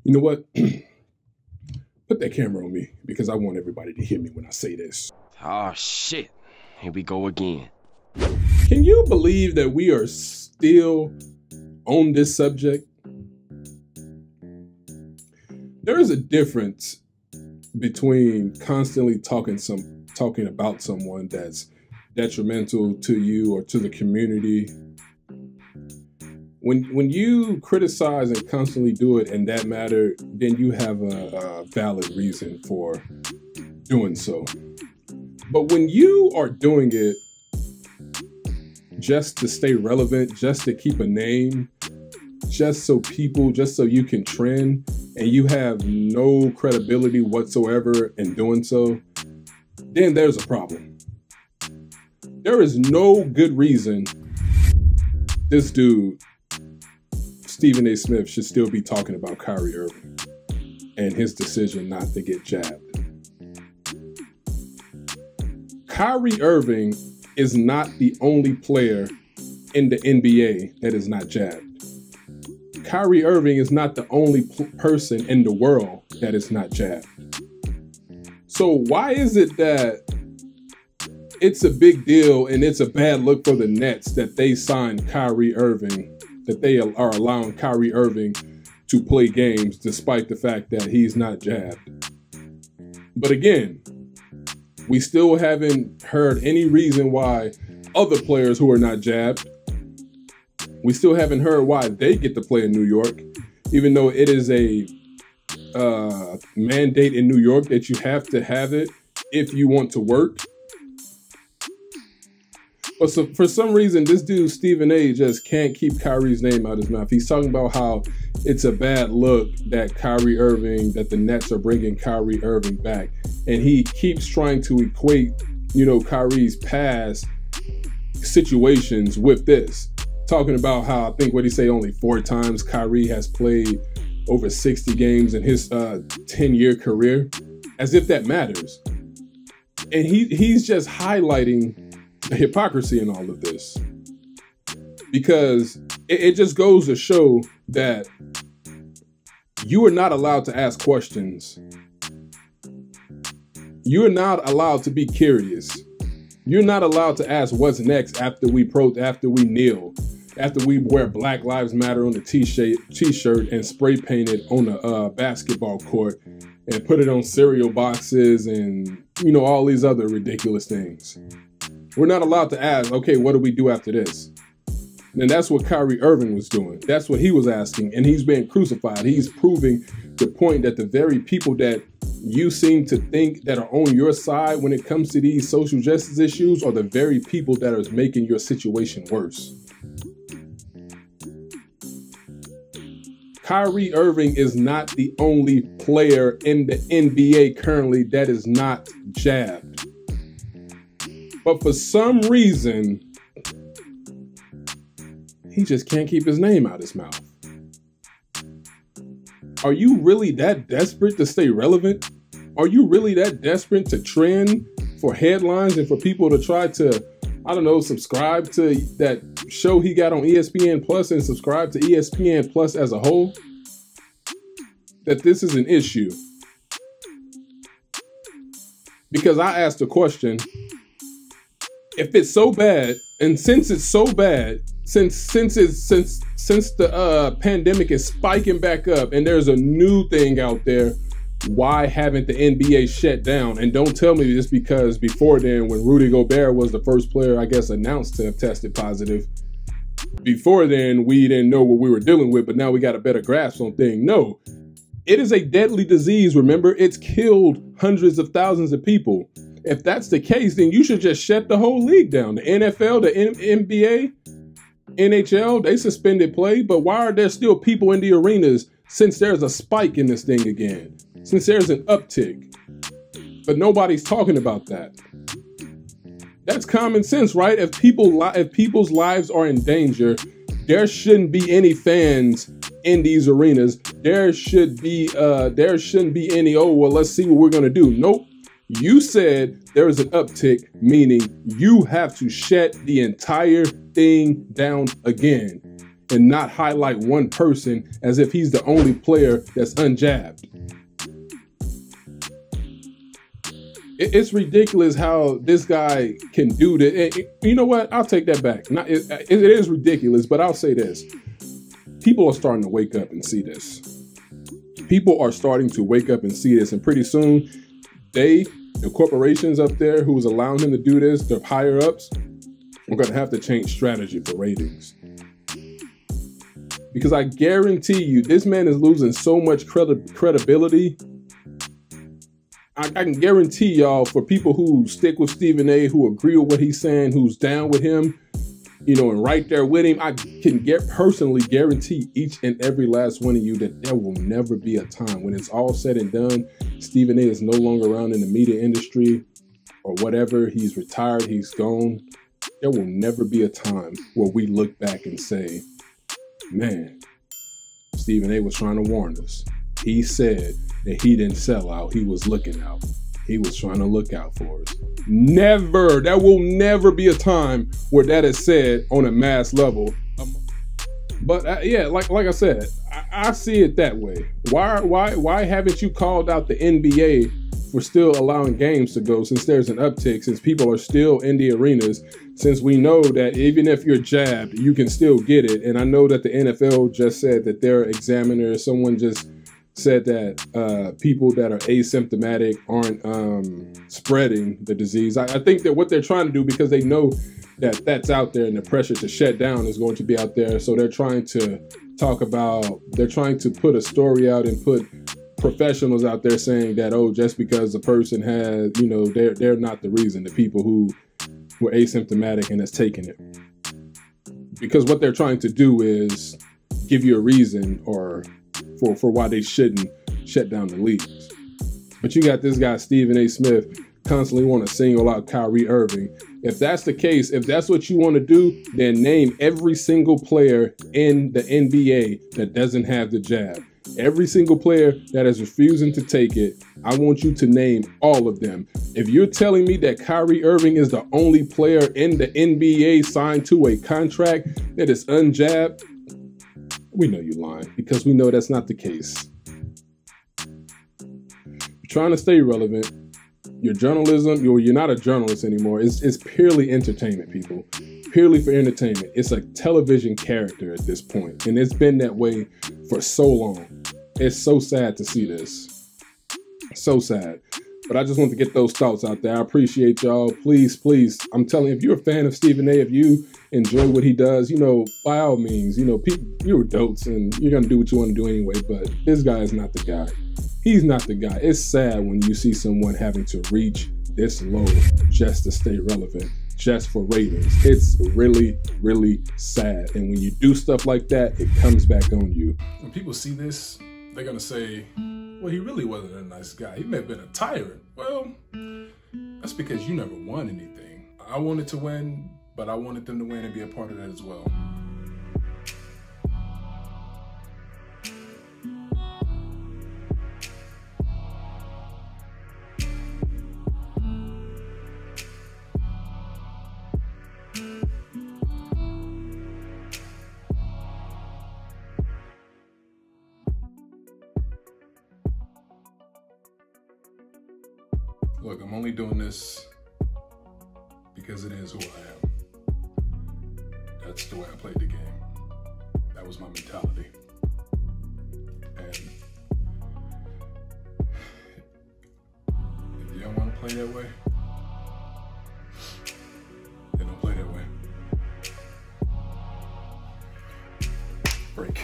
You know what? Put that camera on me because I want everybody to hear me when I say this. Oh shit, here we go again. Can you believe that we are still on this subject? There is a difference between constantly talking about someone that's detrimental to you or to the community. When you criticize and constantly do it in that matter, then you have a valid reason for doing so. But when you are doing it just to stay relevant, just to keep a name, just so you can trend, and you have no credibility whatsoever in doing so, then there's a problem. There is no good reason this dude, Stephen A. Smith, should still be talking about Kyrie Irving and his decision not to get jabbed. Kyrie Irving is not the only player in the NBA that is not jabbed. Kyrie Irving is not the only person in the world that is not jabbed. So why is it that it's a big deal and it's a bad look for the Nets that they signed Kyrie Irving, that they are allowing Kyrie Irving to play games despite the fact that he's not jabbed? But again, we still haven't heard any reason why other players who are not jabbed, we still haven't heard why they get to play in New York, even though it is a mandate in New York that you have to have it if you want to work. But so for some reason, this dude, Stephen A, just can't keep Kyrie's name out of his mouth. He's talking about how it's a bad look that that the Nets are bringing Kyrie Irving back. And he keeps trying to equate, Kyrie's past situations with this. Talking about how, I think, what he say, only 4 times Kyrie has played over 60 games in his 10-year career, as if that matters. And he's just highlighting the hypocrisy in all of this, because it just goes to show that you are not allowed to ask questions. You are not allowed to be curious. You're not allowed to ask what's next after we kneel, after we wear Black Lives Matter on the t-shirt and spray paint it on a basketball court and put it on cereal boxes and, all these other ridiculous things. We're not allowed to ask, okay, what do we do after this? And that's what Kyrie Irving was doing. That's what he was asking. And he's being crucified. He's proving the point that the very people that you seem to think that are on your side when it comes to these social justice issues are the very people that are making your situation worse. Kyrie Irving is not the only player in the NBA currently that is not jabbed. But for some reason, he just can't keep his name out his mouth. Are you really that desperate to stay relevant? Are you really that desperate to trend for headlines and for people to try to, subscribe to that show he got on ESPN Plus and subscribe to ESPN Plus as a whole? That this is an issue? Because I asked a question. If it's so bad, and since it's so bad, since the pandemic is spiking back up and there's a new thing out there, why haven't the NBA shut down? And don't tell me just because before then, when Rudy Gobert was the first player, I guess, announced to have tested positive, before then we didn't know what we were dealing with, but now we got a better grasp on things. No, it is a deadly disease. Remember, it's killed hundreds of thousands of people. If that's the case, then you should just shut the whole league down. The NFL, the NBA, NHL, they suspended play, but why are there still people in the arenas since there's a spike in this thing again? Since there's an uptick? But nobody's talking about that. That's common sense, right? If people's lives are in danger, there shouldn't be any fans in these arenas. There shouldn't be any, let's see what we're gonna do. Nope. You said there is an uptick, meaning you have to shut the entire thing down again. and not highlight one person as if he's the only player that's unjabbed. It's ridiculous how this guy can do this. You know what? I'll take that back. It is ridiculous, but I'll say this. People are starting to wake up and see this. People are starting to wake up and see this, and pretty soon, the corporations up there who's allowing him to do this, the higher ups, are going to have to change strategy for ratings. Because I guarantee you, this man is losing so much credibility. I can guarantee y'all, for people who stick with Stephen A., who agree with what he's saying, who's down with him, you know, and right there with him, I can personally guarantee each and every last one of you that there will never be a time when it's all said and done, Stephen A. is no longer around in the media industry or whatever. He's retired. He's gone. There will never be a time where we look back and say, man, Stephen A. was trying to warn us. He said that he didn't sell out. He was looking out. He was trying to look out for us. Never. There will never be a time where that is said on a mass level. But yeah, like I said, I see it that way. Why haven't you called out the NBA for still allowing games to go, since there's an uptick, since people are still in the arenas, since we know that even if you're jabbed, you can still get it. And I know that the NFL just said that their examiner, someone just said that people that are asymptomatic aren't spreading the disease. I think that what they're trying to do, because they know that that's out there and the pressure to shut down is going to be out there, so they're trying to put a story out and put professionals out there saying that, oh, just because the person has, you know, they're not the reason, the people who were asymptomatic and has taken it. Because what they're trying to do is give you a reason or for why they shouldn't shut down the leagues. But you got this guy, Stephen A. Smith, constantly want to single out Kyrie Irving. If that's the case, if that's what you want to do, then name every single player in the NBA that doesn't have the jab. Every single player that is refusing to take it, I want you to name all of them. If you're telling me that Kyrie Irving is the only player in the NBA signed to a contract that is unjabbed, we know you're lying, because we know that's not the case. You're trying to stay relevant. Your journalism, you're not a journalist anymore. It's purely entertainment, people. Purely for entertainment. It's a television character at this point, and it's been that way for so long. It's so sad to see this. So sad. But I just want to get those thoughts out there. I appreciate y'all. Please, I'm telling you, if you're a fan of Stephen A., if you enjoy what he does, you know, by all means, you know, you're adults and you're going to do what you want to do anyway, but this guy is not the guy. He's not the guy. It's sad when you see someone having to reach this low just to stay relevant, just for ratings. It's really, really sad. And when you do stuff like that, it comes back on you. When people see this, they're going to say, well, he really wasn't a nice guy. He may have been a tyrant. Well, that's because you never won anything. I wanted to win, but I wanted them to win and be a part of that as well. Look, I'm only doing this because it is who I am. That's the way I played the game. That was my mentality. And if you don't want to play that way, then don't play that way. Break.